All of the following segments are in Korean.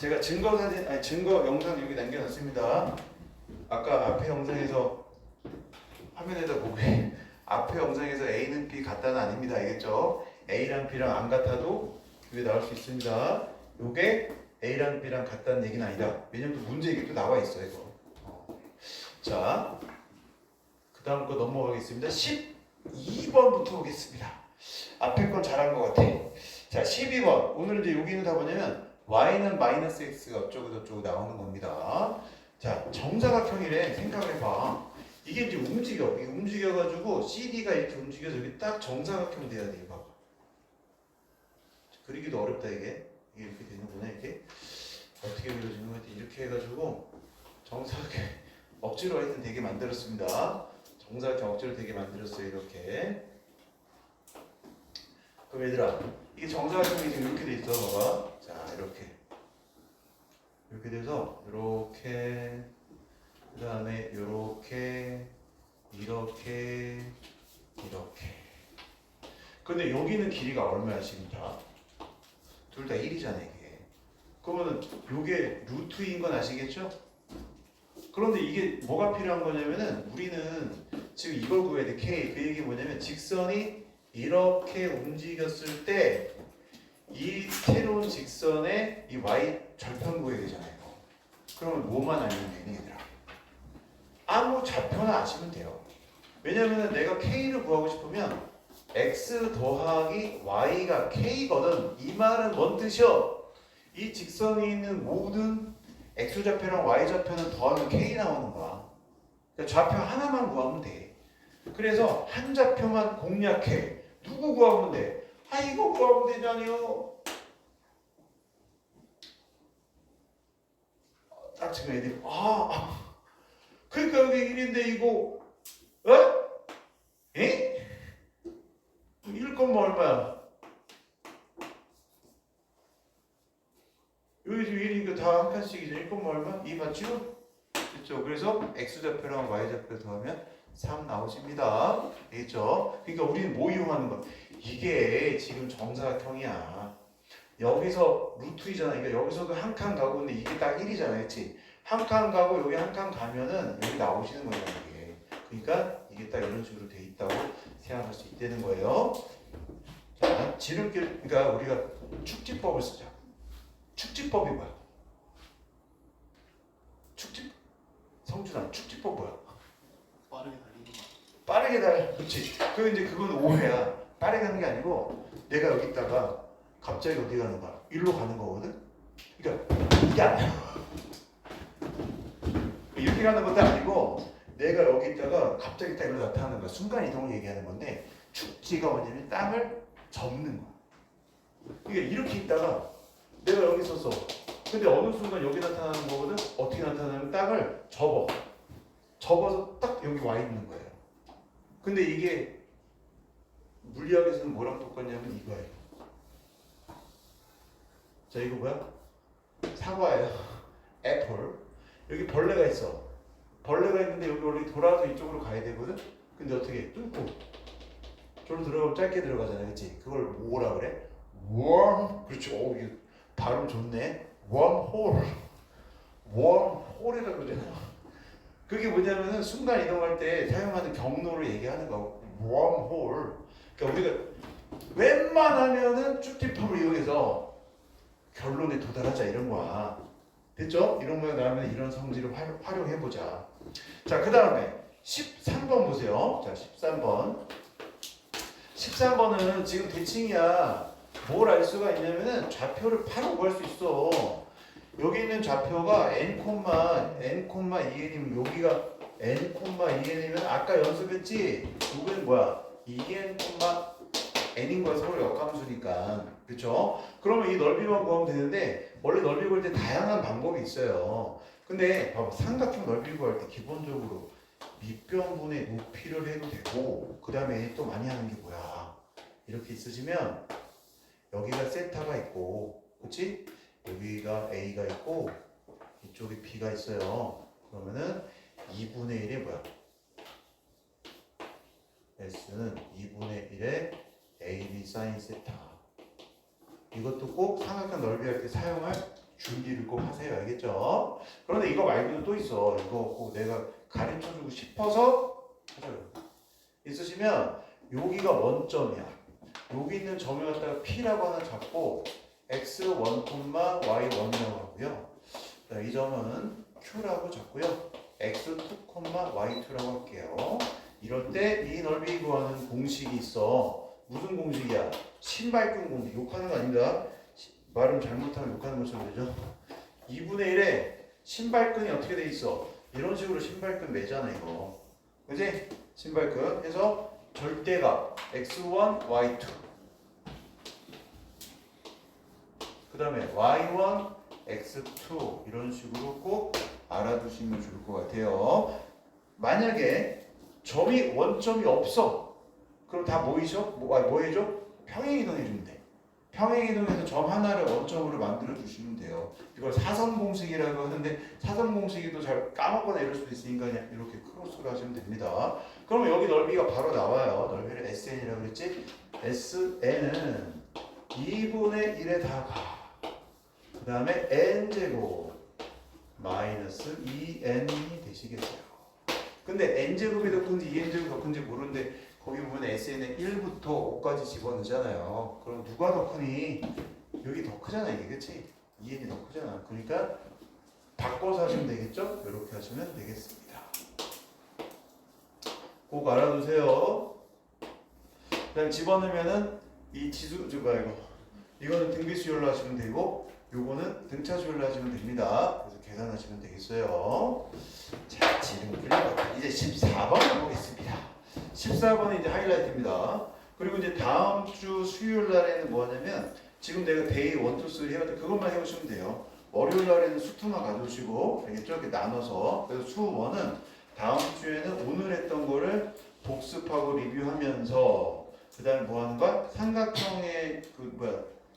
제가 증거 사진, 아니 증거 영상 여기 남겨놨습니다. 아까 앞에 영상에서 화면에다 보게 앞에 영상에서 A는 B 같다는 아닙니다. 알겠죠? A랑 B랑 안 같아도 이게 나올 수 있습니다. 요게 A랑 B랑 같다는 얘기는 아니다. 왜냐면 또 문제 이게 또 나와 있어 이거. 자, 그 다음 거 넘어가겠습니다. 12번부터 보겠습니다. 앞에 건 잘한 것 같아. 자, 12번. 오늘은 이제 여기는 다 뭐냐면 y는 마이너스 x가 어쩌고 저쩌고 나오는 겁니다. 자, 정사각형이래. 생각을 해봐. 이게 이제 움직여. 이게 움직여가지고 CD가 이렇게 움직여서 여기 딱 정사각형 돼야 돼. 봐봐. 그리기도 어렵다 이게. 이게 이렇게 되는구나 이게. 어떻게 그려지는 거지? 이렇게 해가지고 정사각형 억지로 하여튼 되게 만들었습니다. 정사각형 억지로 되게 만들었어요. 이렇게. 그럼 얘들아, 이게 정사각형이 지금 이렇게 돼 있어. 봐봐. 자, 이렇게 돼서 이렇게, 그 다음에 이렇게, 이렇게. 근데 여기는 길이가 얼마야 지금 다? 둘 다 1이잖아 이게. 그러면은 요게 루트인 건 아시겠죠? 그런데 이게 뭐가 필요한 거냐면은 우리는 지금 이걸 구해야 돼. K. 그 얘기 뭐냐면 직선이 이렇게 움직였을 때 이 새로운 직선의 이 y 절편 구해야 되잖아요. 그러면 뭐만 알면 되니 얘들아? 아무 좌표나 아시면 돼요. 왜냐면은 내가 K를 구하고 싶으면 x 더하기 y가 K거든. 이 말은 뭔 뜻이야? 이 직선이 있는 모든 x좌표랑 y좌표는 더하면 K 나오는 거야. 그러니까 좌표 하나만 구하면 돼. 그래서 한 좌표만 공략해. 누구 구하면 돼? 아, 이거 구하면 되잖아요. 딱 지금 애들이 그러니까 여기 1인데 이거 에? 1 얼마야? 여기 지금 1이니까 다 한 칸씩이죠. 1 얼마? 2 맞죠? 그렇죠. 그래서 x좌표랑 y좌표 더하면 3 나오십니다. 알겠죠? 그러니까 우리는 뭐 이용하는 거야? 이게 지금 정사각형이야. 여기서 루트이잖아. 그러니까 여기서도 한 칸 가고 근데 이게 딱 1이잖아. 그렇지? 한 칸 가고 여기 한 칸 가면은 여기 나오시는 거예요. 이게. 그러니까 이게 딱 이런 식으로 돼 있다고 생각할 수 있다는 거예요. 자, 지름길, 그러니까 우리가 축지법을 쓰자. 축지법이 뭐야? 성준아, 축지법 뭐야? 빠르게 달리는 거. 빠르게 달, 그렇지. 그건 오해야. 빠르게 가는 게 아니고 내가 여기 있다가 갑자기 어디 가는 거야? 일로 가는 거거든? 그러니까 이게 아니야. 이렇게 가는 것도 아니고 내가 여기 있다가 갑자기 딱 일로 나타나는 거야. 순간 이동을 얘기하는 건데 축지가 뭐냐면 땅을 접는 거야. 그러니까 이렇게 있다가 내가 여기 있었어. 근데 어느 순간 여기 나타나는 거거든? 어떻게 나타나냐면 땅을 접어서 딱 여기 와 있는 거예요. 근데 이게 물리학에서는 뭐랑 똑같냐면 이거예요. 자, 이거 뭐야? 사과예요. 애플. 여기 벌레가 있어. 벌레가 있는데 여기 원래 돌아서 이쪽으로 가야 되거든? 근데 어떻게? 뚫고. 저로 들어가면 짧게 들어가잖아. 그치? 그걸 뭐라 그래? worm. 그렇지. 이게 발음 좋네. wormhole. wormhole이라고 그러잖아. 그게 뭐냐면은 순간 이동할 때 사용하는 경로를 얘기하는 거고. wormhole. 그러니까 우리가 웬만하면은 축지법을 이용해서 결론에 도달하자 이런 거야. 됐죠? 이런 거에 나오면 이런 성질을 활용해보자. 자, 그 다음에 13번 보세요. 자, 13번. 13번은 지금 대칭이야. 뭘 알 수가 있냐면은 좌표를 바로 구할 수 있어. 여기 있는 좌표가 n,2n이면 여기가 n,2n이면 아까 연습했지? 이건 뭐야? 2n,n인 거야. 서로 역함수니까. 그쵸? 그러면 이 넓이만 구하면 되는데 원래 넓이 구할 때 다양한 방법이 있어요. 근데 봐봐. 삼각형 넓이 구할 때 기본적으로 밑변분의 높이를 해도 되고 그 다음에 또 많이 하는 게 뭐야? 이렇게 있으시면 여기가 세타가 있고 그치? 여기가 A가 있고 이쪽에 B가 있어요. 그러면은 2분의 1이 뭐야? S는 2분의 1의 AB 사인 세타. 이것도 꼭 삼각형 넓이할 때 사용할 준비를 꼭 하세요. 알겠죠? 그런데 이거 말고도 또 있어. 이거 꼭 내가 가르쳐주고 싶어서 하죠. 있으시면 여기가 원점이야. 여기 있는 점을 갖다가 P라고 하나 잡고 x1, y1이라고 하고요. 자, 이 점은 Q라고 잡고요. x2, y2라고 할게요. 이럴 때 이 넓이 구하는 공식이 있어. 무슨 공식이야? 신발끈 공식. 욕하는 거 아닙니다. 말은 잘못하면 욕하는 것처럼 되죠. 2분의 1에 신발끈이 어떻게 돼 있어? 이런 식으로 신발끈 매잖아 이거. 그지? 신발끈 해서 절대값 x1, y2 그 다음에 y1, x2 이런 식으로 꼭 알아두시면 좋을 것 같아요. 만약에 점이 원점이 없어. 그럼 다 뭐이죠? 뭐 해줘? 평행이동해주면 돼. 평행이동해서 점 하나를 원점으로 만들어 주시면 돼요. 이걸 사선 공식이라고 하는데 사선 공식이도 잘 까먹거나 이럴 수도 있으니까 그냥 이렇게 크로스로 하시면 됩니다. 그러면 여기 넓이가 바로 나와요. 넓이를 SN이라고 그랬지? SN은 2분의 1에 다가 그 다음에 n제곱 마이너스 2n이 되시겠어요. 근데 n제곱이 더 큰지 2n제곱이 더 큰지 모르는데 거기 보면 SN에 1부터 5까지 집어넣잖아요. 그럼 누가 더 크니? 여기 더 크잖아 이게, 그치? 2n이 더 크잖아. 그러니까 바꿔서 하시면 되겠죠? 이렇게 하시면 되겠습니다. 꼭 알아두세요. 그다음 집어넣으면은 이 지수, 이거는 등비수열로 하시면 되고 요거는 등차 수열로 하시면 됩니다. 그래서 계산하시면 되겠어요. 자, 지금 풀려봤다. 이제 14번을 보겠습니다. 14번이 이제 하이라이트입니다. 그리고 이제 다음 주 수요일 날에는 뭐 하냐면 지금 내가 데이 1, 2, 3 해가지고 그것만 해오시면 돼요. 월요일 날에는 수투만 가져오시고 알겠죠? 이렇게 나눠서. 그래서 수 1은 다음 주에는 오늘 했던 거를 복습하고 리뷰하면서 그 다음에 뭐 하는 거야? 삼각형의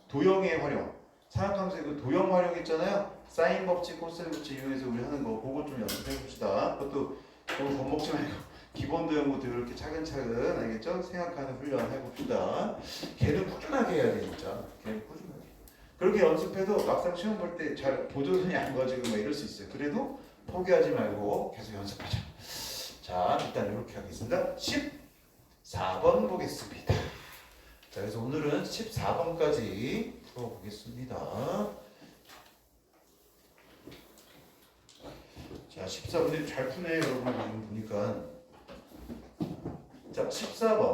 도형의 활용. 삼각함수의 그 도형 활용 있잖아요. 사인 법칙, 코사인 법칙 이용해서 우리 하는 거 그거 좀 연습해 봅시다. 그것도 너무 겁먹지 말고 기본 도형부터 이렇게 차근차근 알겠죠? 생각하는 훈련 해봅시다. 걔는 꾸준하게 해야 돼 진짜. 걔는 꾸준하게. 그렇게 연습해도 막상 시험 볼 때 잘 보조선이 안 가지고 막 이럴 수 있어요. 그래도 포기하지 말고 계속 연습하자. 자, 일단 이렇게 하겠습니다. 14번 보겠습니다. 자, 그래서 오늘은 14번까지 풀어보겠습니다. 자, 14번 잘 푸네 여러분 지금 보니까. 자, 14번.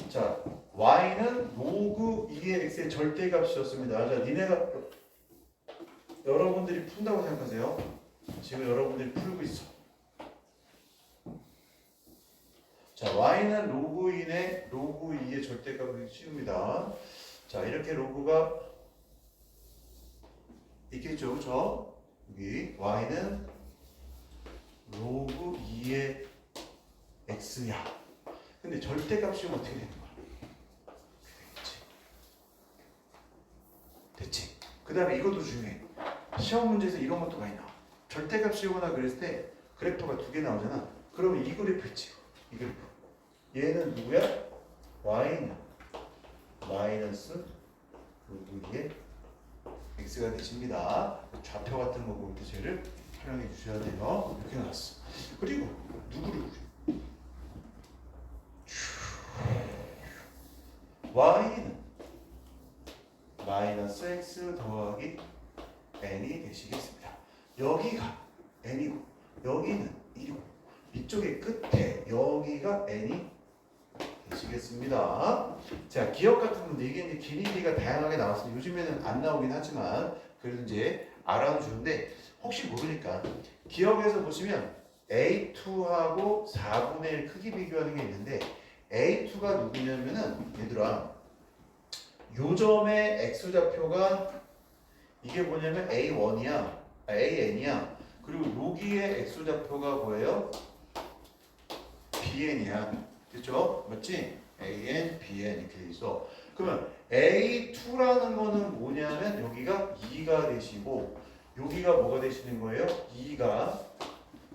자, y는 로그 2의 x의 절대값이었습니다. 자, 니네가 여러분들이 푼다고 생각하세요. 지금 여러분들이 풀고 있어. 자, y는 로그 2의 절대값을 씌웁니다. 자, 이렇게 로그가 있겠죠, 그렇죠? 여기 y는 로그 2의 x야. 근데 절대값 씌우면 어떻게 되는 거야? 됐지? 그 다음에 이것도 중요해. 시험 문제에서 이런 것도 많이 나와. 절대값 씌우거나 그랬을 때 그래프가 두 개 나오잖아. 그러면 이 그래프 있지. 이 그래프. 얘는 누구야? y는 마이너스 로그 2의 x가 되십니다. 좌표 같은 거 볼 때 쟤를 활용해 주셔야 돼요. 이렇게 나왔어. 그리고 누구를 y는 마이너스 x 더하기 n이 되시겠습니다. 여기가 n이고 여기는 1이고 이쪽의 끝에 여기가 n이 되시겠습니다. 자, 기억 같은 문제 이게 이제 길이가 다양하게 나왔어요. 요즘에는 안 나오긴 하지만 그래도 이제 알아주는데 혹시 모르니까 기억에서 보시면 A2하고 4분의 1 크기 비교하는 게 있는데 A2가 누구냐면은 얘들아 요 점의 x좌표가 이게 뭐냐면 A1이야 AN이야. 그리고 여기의 x좌표가 뭐예요? BN이야. 됐죠? 맞지? AN, BN 이렇게 돼 있어. 그러면 A2라는 거는 뭐냐면 여기가 2가 되시고 여기가 뭐가 되시는 거예요? 2가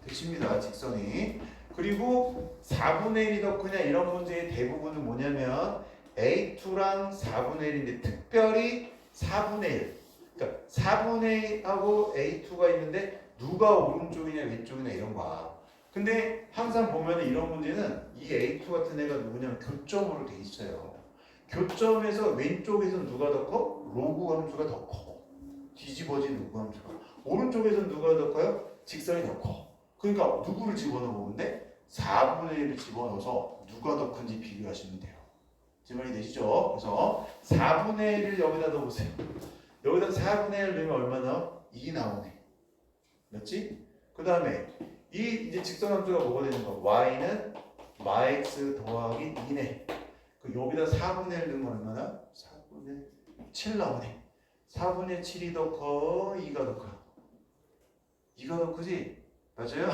되십니다. 직선이. 그리고 4분의 1이 더 크냐 이런 문제의 대부분은 뭐냐면 A2랑 4분의 1인데 특별히 4분의 1. 그러니까 4분의 1하고 A2가 있는데 누가 오른쪽이냐 왼쪽이냐 이런 거야. 근데 항상 보면 이런 문제는 이 A2 같은 애가 누구냐면 교점으로 돼 있어요. 교점에서 왼쪽에서 누가 더 커? 로그 함수가 더 커. 뒤집어진 로그 함수가. 오른쪽에서 누가 더 커요? 직선이 더 커. 그러니까 누구를 집어넣어 보는데 4분의 1을 집어넣어서 누가 더 큰지 비교하시면 돼요. 질문이 되시죠? 그래서 4분의 1을 여기다 넣어보세요. 여기다 4분의 1 넣으면 얼마나? 2 나오네. 맞지? 그 다음에 이 이제 직선함수가 뭐가 되는 거야? y는 max 더하기 2네. 그 여기다 4분의 1 넣으면 얼마나? 4분의 7 나오네. 4분의 7이 더 커? 2가 더 커? 2가 더 크지? 맞아요?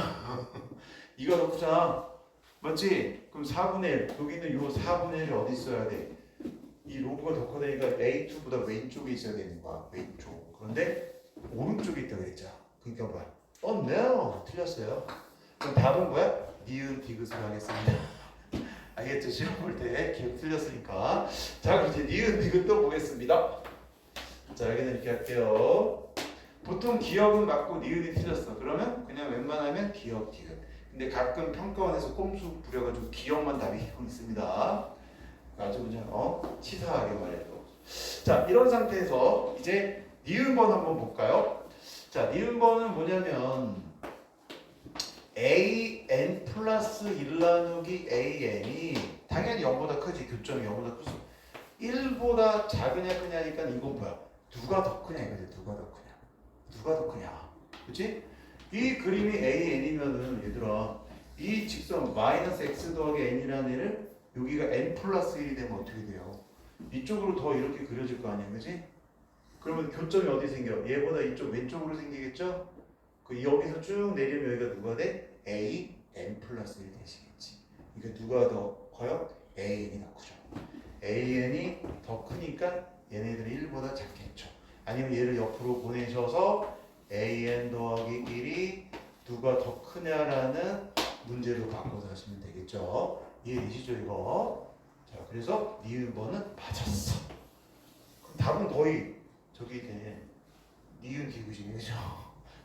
2가 더 크잖아. 맞지? 그럼 4분의 1. 여기는 요 4분의 1이 어디 있어야 돼? 이 로그가 더 커다니까 A2보다 왼쪽에 있어야 되는 거야. 왼쪽. 그런데 오른쪽에 있다 그랬잖아. 그러니까 뭐야? no. 틀렸어요. 그럼 답은 뭐야? 니은 디귿을 하겠습니다. 알겠죠? 시험 볼 때 기억 틀렸으니까. 자, 그럼 이제 니은 디귿 또 보겠습니다. 자, 여기는 이렇게 할게요. 보통 기억은 맞고 니은이 틀렸어. 그러면 그냥 웬만하면 기억 디귿. 근데 가끔 평가원에서 꼼수 부려가지고 기억만 답이 있습니다. 아주 그냥 치사하게 말해도. 자, 이런 상태에서 이제 니은번 한번 볼까요? 자, 니은번은 뭐냐면 an 플러스 1 나누기 an이 당연히 0보다 크지. 교점이 0보다 크지. 1보다 작으냐 크냐니까 이건 뭐야? 누가 더 크냐 이거지. 누가 더 크냐. 누가 더 크냐. 그치? 이 그림이 an이면은 얘들아 이 직선 마이너스 x 더하기 n이라는 애를 여기가 n 플러스 1이 되면 어떻게 돼요? 이쪽으로 더 이렇게 그려질 거 아니야, 그지? 그러면 교점이 어디 생겨? 얘보다 이쪽 왼쪽으로 생기겠죠? 그 여기서 쭉 내리면 여기가 누가 돼? a n 플러스 1 되시겠지. 이게 누가 더 커요? an이 더 크죠. an이 더 크니까 얘네들이 1보다 작겠죠. 아니면 얘를 옆으로 보내셔서 an 더하기 1이 누가 더 크냐라는 문제로 바꿔서 하시면 되겠죠. 이해되시죠 이거? 자, 그래서 니은번은 맞았어. 그럼 답은 거의 저기 돼. 니은 디귿이네, 그죠?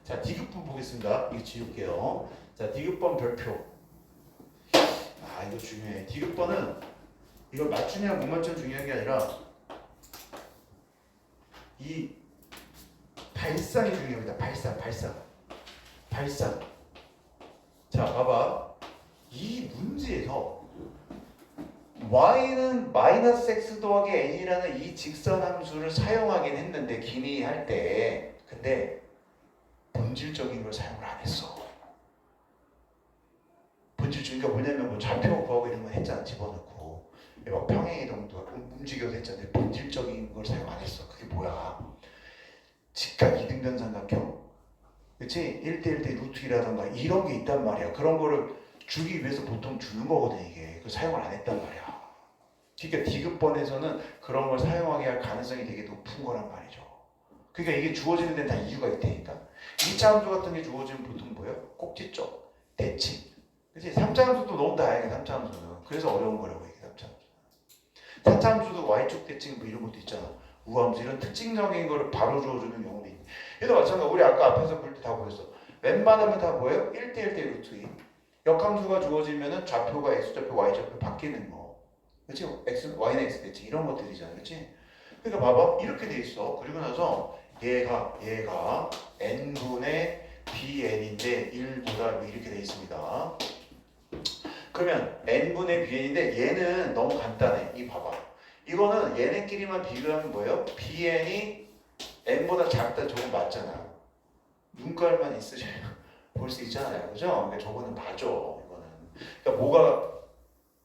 자, 디귿번 보겠습니다. 이거 지울게요. 자, 디귿번 별표. 아, 이거 중요해. 디귿번은 이걸 맞추냐 못 맞추냐 중요한 게 아니라 이 발상이 중요합니다. 발상. 자, 봐봐. 이 문제에서 y는 마이너스 x 더하기 n이라는 이 직선 함수를 사용하긴 했는데 기니 할 때 근데 본질적인 걸 사용을 안 했어. 본질적인 게 뭐냐면 뭐 좌표 구하고 이런 거 했잖아. 집어넣고 막 평행이동도 움직여서 했잖아. 본질적인 걸 사용 안 했어. 그게 뭐야? 직각 이등변삼각형 그치? 1대1대 루트 2라던가 이런 게 있단 말이야. 그런 거를 주기 위해서 보통 주는 거거든 이게. 그걸 사용을 안 했단 말이야. 그러니까 디귿번에서는 그런 걸 사용하게 할 가능성이 되게 높은 거란 말이죠. 그러니까 이게 주어지는 데는 다 이유가 있다니까. 2차 함수 같은 게 주어지면 보통 뭐예요? 꼭지 쪽, 대칭. 그치? 3차 함수도 너무 다양해 3차 함수는. 그래서 어려운 거라고 이게 3차 함수는. 4차 함수도 y축 대칭 뭐 이런 것도 있잖아. 우함수 이런 특징적인 거를 바로 주어주는 경우도 있네. 얘도 마찬가지로 우리 아까 앞에서 볼 때 다 보였어. 웬만하면 다 뭐예요? 1대1대 루트 2. 역함수가 주어지면은 좌표가 x좌표, y좌표 바뀌는 거. 그치? x, y는 x 대칭 이런 것들이잖아. 그치? 그러니까 봐봐. 이렇게 돼 있어. 그리고 나서 얘가 n분의 bn인데 1보다 이렇게 돼 있습니다. 그러면 n분의 bn인데 얘는 너무 간단해. 이 봐봐. 이거는 얘네끼리만 비교하면 뭐예요? bn이 n보다 작다 저건 맞잖아. 눈깔만 있으시면 볼 수 있잖아요. 그죠? 그러니까 저거는 맞아. 이거는. 그러니까 뭐가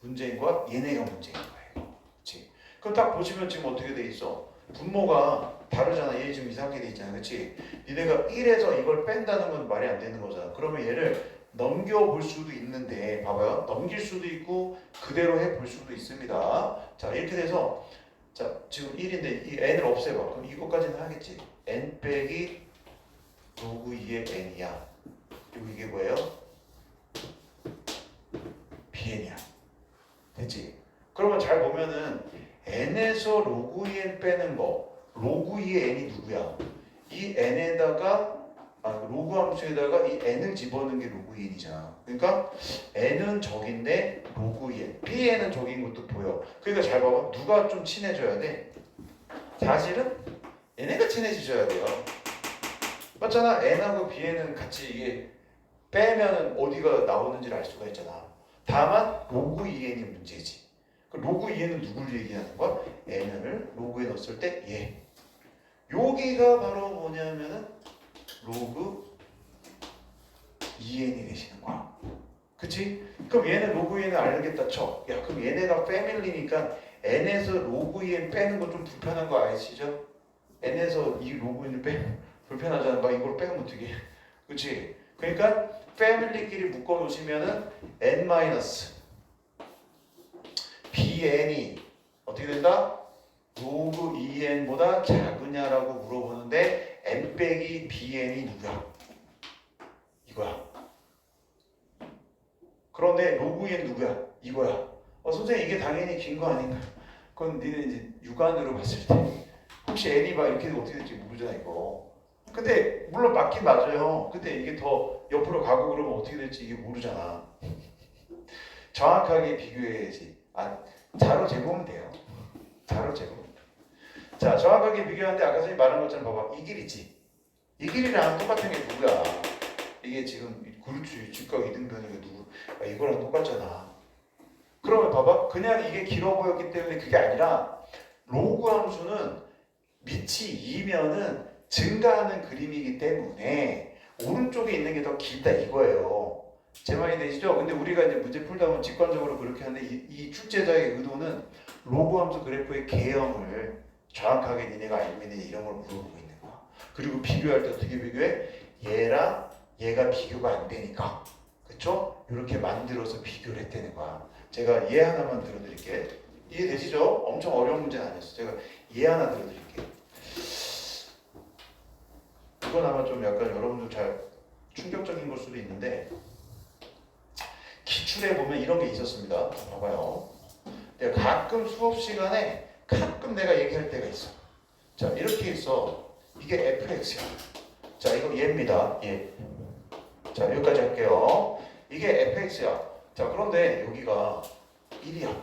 문제인 거야? 얘네가 문제인 거예요. 그치? 그럼 딱 보시면 지금 어떻게 돼 있어? 분모가 다르잖아. 얘 지금 이상하게 돼 있잖아. 그치? 니네가 1에서 이걸 뺀다는 건 말이 안 되는 거잖아. 그러면 얘를 넘겨볼 수도 있는데 봐봐요. 넘길 수도 있고 그대로 해볼 수도 있습니다. 자, 이렇게 돼서 자, 지금 1인데 이 n을 없애봐. 그럼 이거까지는 하겠지. n 빼기 로그 2의 n이야. 그리고 이게 뭐예요? bn이야. 됐지? 그러면 잘 보면은 n에서 로그 2n 빼는 거 로그 2의 n이 누구야? 이 n에다가 로그 함수에다가 이 n을 집어넣는 게 로그 2n이잖아. 그러니까 n은 적인데 로그 2n bn은 적인 것도 보여. 그러니까 잘 봐봐. 누가 좀 친해져야 돼? 사실은 얘네가 친해지셔야 돼요. 맞잖아. n하고 bn은 같이 이게 빼면은 어디가 나오는지를 알 수가 있잖아. 다만 로그 2n이 문제지. 그 로그 2n은 누구를 얘기하는 거야? n을 로그에 넣었을 때 얘. 여기가 바로 뭐냐면은 로그 2n이 되시는 거야. 그치? 그럼 얘는 로그 2n을 알겠다 쳐. 야 그럼 얘네가 패밀리니까 n에서 로그 2n 빼는 거 좀 불편한 거 아시죠? n에서 이 로그 2n을 빼면 불편하잖아. 막 이걸 빼면 어떻게 해? 그치? 그러니까 패밀리끼리 묶어 놓으시면은 n 마이너스 bn이 어떻게 된다? 로그 2n보다 작으냐라고 물어보는데 n 빼기 bn이 누구야? 이거야. 그런데 로그 2n 누구야? 이거야. 선생님 이게 당연히 긴 거 아닌가? 그건 니네 이제 육안으로 봤을 때 혹시 n이 막 이렇게 어떻게 될지 모르잖아 이거. 근데 물론 맞긴 맞아요. 근데 이게 더 옆으로 가고 그러면 어떻게 될지 이게 모르잖아. 정확하게 비교해야지. 자로 재보면 돼요. 자로 재보면. 자, 정확하게 비교하는데 아까 선생님 말한 것처럼 봐봐. 이 길이지. 이 길이랑 똑같은 게 누구야? 이게 지금 그렇지. 직각 이등변이가 누구? 이거랑 똑같잖아. 그러면 봐봐. 그냥 이게 길어 보였기 때문에 그게 아니라 로그 함수는 밑이 2면은 증가하는 그림이기 때문에 오른쪽에 있는 게 더 길다 이거예요. 제 말이 되시죠? 근데 우리가 이제 문제 풀다 보면 직관적으로 그렇게 하는데 이 출제자의 의도는 로그 함수 그래프의 개형을 정확하게 니네가 알면 이런 걸 물어보고 있는 거야. 그리고 비교할 때 어떻게 비교해? 얘랑 얘가 비교가 안 되니까 그쵸? 이렇게 만들어서 비교를 했다는 거야. 제가 얘 하나만 들어드릴게. 이해되시죠? 엄청 어려운 문제는 아니었어. 제가 얘 하나 들어드릴게요. 이건 아마 좀 약간 여러분들 잘 충격적인 걸 수도 있는데 기출에 보면 이런 게 있었습니다. 봐봐요. 내가 가끔 수업 시간에 가끔 내가 얘기할 때가 있어. 자 이렇게 있어. 이게 fx야. 자 이거 얘입니다. 얘. 자 여기까지 할게요. 이게 fx야. 자 그런데 여기가 1이야.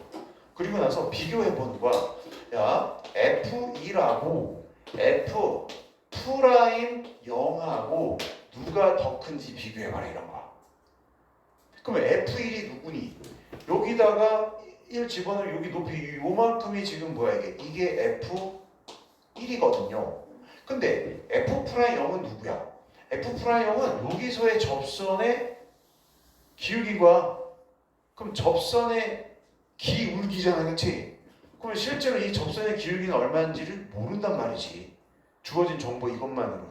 그리고 나서 비교해 보는 거야. 야 f2라고 f 프라임 0하고 누가 더 큰지 비교해봐라 이런 거야. 그러면 F1이 누구니? 여기다가 1 집어넣으면 여기 높이 요만큼이 지금 뭐야 이게 F1이거든요. 근데 F 프라임 0은 누구야? F 프라임 0은 여기서의 접선의 기울기인 거야. 그럼 접선의 기울기잖아, 그렇지? 그럼 실제로 이 접선의 기울기는 얼마인지를 모른단 말이지. 주어진 정보 이것만으로는.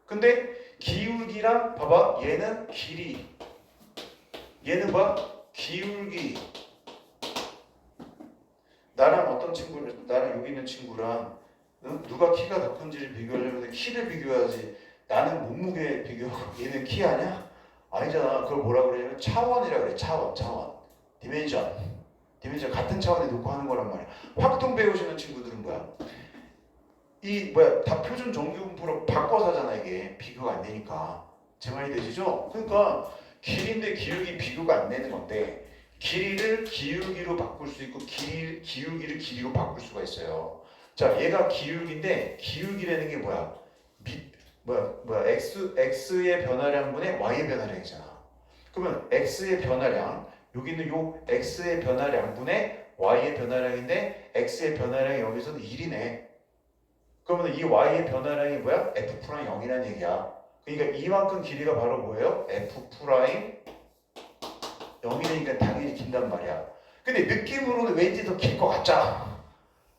근데 기울기랑 봐봐 얘는 길이 얘는 봐 기울기 나랑 어떤 친구를 나랑 여기 있는 친구랑 누가 키가 더 큰지를 비교하려면 키를 비교해야지. 나는 몸무게 비교하고 얘는 키 아니야? 아니잖아. 그걸 뭐라 그러냐면 차원이라 그래. 차원 디멘션 같은 차원에 놓고 하는 거란 말이야. 확통 배우시는 친구들은 뭐야? 다 표준 정규분포로 바꿔서 하잖아. 이게 비교가 안 되니까. 제 말이 되시죠? 그러니까 길이인데 기울기 비교가 안 되는 건데 길이를 기울기로 바꿀 수 있고 기울기를 길이로 바꿀 수가 있어요. 자 얘가 기울기인데 기울기라는 게 뭐야? x의 변화량분의 y의 변화량이잖아. 그러면 x의 변화량 여기는 요 x의 변화량분의 y의 변화량인데 x의 변화량이 여기서는 1이네. 그러면 이 y의 변화량이 뭐야? f 프라임 0이라는 얘기야. 그러니까 이만큼 길이가 바로 뭐예요? f 프라임 0이니까 당연히 긴단 말이야. 근데 느낌으로는 왠지 더 길 것 같잖아.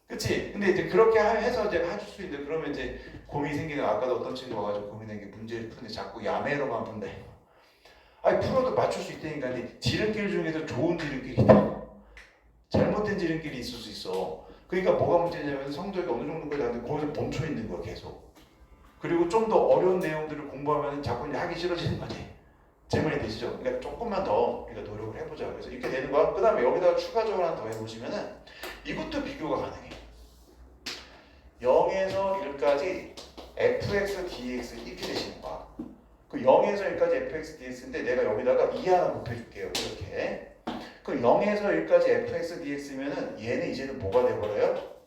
그치? 근데 이제 그렇게 해서 이제 해줄 수 있는데 그러면 이제 고민이 생기는 아까도 어떤 친구가 와가지고 고민한 게 문제를 푸는데 자꾸 야매로만 푼대. 아니 풀어도 맞출 수 있다니까. 근데 지름길 중에서 좋은 지름길이 있다. 잘못된 지름길이 있을 수 있어. 그러니까 뭐가 문제냐면 성적이 어느 정도까지 하는데 거기서 멈춰 있는 거야 계속. 그리고 좀 더 어려운 내용들을 공부하면 자꾸 이제 하기 싫어지는 거지. 제 말이 되시죠? 그러니까 조금만 더 우리가 노력을 해보자. 그래서 이렇게 되는 거야. 그 다음에 여기다가 추가적으로 하나 더 해보시면은 이것도 비교가 가능해. 0에서 1까지 fx, dx 이렇게 되시는 거야. 그 0에서 1까지 fx, dx인데 내가 여기다가 2 하나 곱해줄게요. 이렇게. 그 0에서 1까지 fx, dx면은 얘는 이제는 뭐가 돼버려요?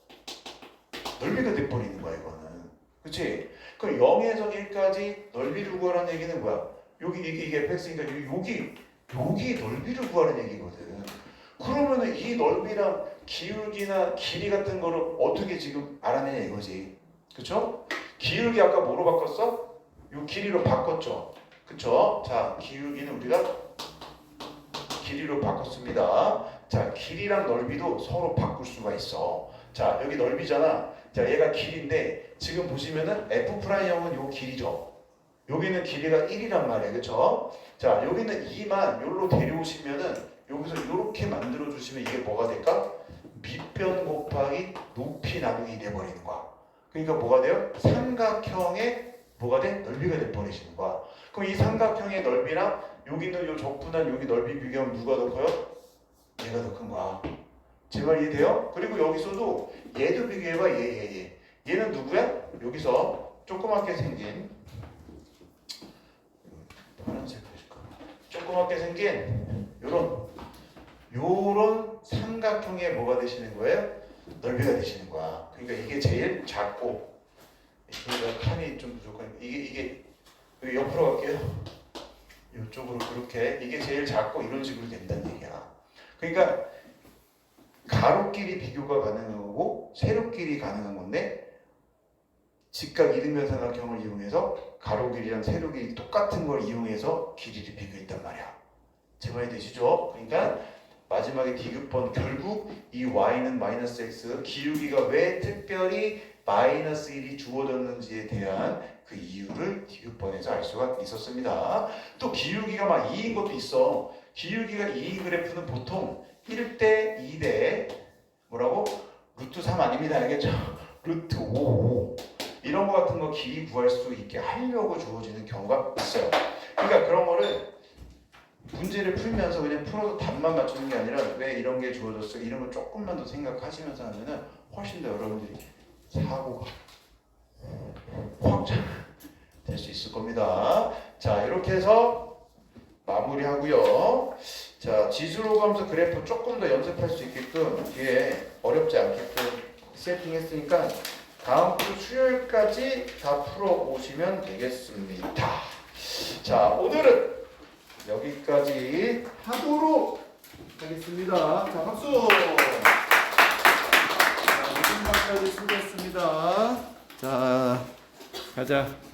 넓이가 돼버리는 거야 이거는. 그치? 그 0에서 1까지 넓이를 구하라는 얘기는 뭐야? 여기 이게 fx니까 여기 넓이를 구하는 얘기거든. 그러면은 이 넓이랑 기울기나 길이 같은 거를 어떻게 지금 알아내냐 이거지. 그쵸? 기울기 아까 뭐로 바꿨어? 요 길이로 바꿨죠. 그쵸? 자, 기울기는 우리가 길이로 바꿨습니다. 자, 길이랑 넓이도 서로 바꿀 수가 있어. 자, 여기 넓이잖아. 자, 얘가 길인데 지금 보시면은 F'형은 요 길이죠. 여기는 길이가 1이란 말이에요. 그쵸? 자, 여기는 2만 여기로 데려오시면은 여기서 이렇게 만들어 주시면 이게 뭐가 될까? 밑변 곱하기 높이 나누기 돼버리는 거야. 그러니까 뭐가 돼요? 삼각형의 뭐가 돼? 넓이가 돼버리시는 거야. 그럼 이 삼각형의 넓이랑 여기 있는 요 적분한 여기 넓이 비교하면 누가 더 커요? 얘가 더 큰 거야. 제 말 이해돼요? 그리고 여기서도 얘도 비교해봐. 얘. 얘는 누구야? 여기서 조그맣게 생긴 파란색 보실까? 조그맣게 생긴 요런 삼각형의 뭐가 되시는 거예요? 넓이가 되시는 거야. 그러니까 이게 제일 작고 여기가 칸이 좀 부족하니까 이게 여기 옆으로 갈게요. 이쪽으로 그렇게 이게 제일 작고 이런 식으로 된다는 얘기야. 그러니까 가로끼리 비교가 가능한 거고 세로끼리 가능한 건데 직각 이등변 삼각형을 이용해서 가로 길이랑 세로 길이 똑같은 걸 이용해서 길이를 비교했단 말이야. 제 말이 되시죠? 그러니까 마지막에 디귿번 결국 이 y는 마이너스 x 기울기가 왜 특별히 마이너스 1이 주어졌는지에 대한 그 이유를 디귿번에서 알 수가 있었습니다. 또 기울기가 막 2인 것도 있어. 기울기가 2인 그래프는 보통 1대 2대 뭐라고? 루트 3 아닙니다. 알겠죠? 루트 5 이런 거 같은 거 길이 구할 수 있게 하려고 주어지는 경우가 있어요. 그러니까 그런 거를 문제를 풀면서 그냥 풀어서 답만 맞추는 게 아니라 왜 이런 게 주어졌어? 이런 걸 조금만 더 생각하시면서 하면은 훨씬 더 여러분들이 사고가 확장될 수 있을 겁니다. 자, 이렇게 해서 마무리하고요. 자, 지수로 가면서 그래프 조금 더 연습할 수 있게끔 뒤에 어렵지 않게끔 세팅했으니까 다음 주 수요일까지 다 풀어보시면 되겠습니다. 자, 오늘은 여기까지 하도록 하겠습니다. 자, 박수! 자, 마지막까지 수고했습니다. 자, 가자.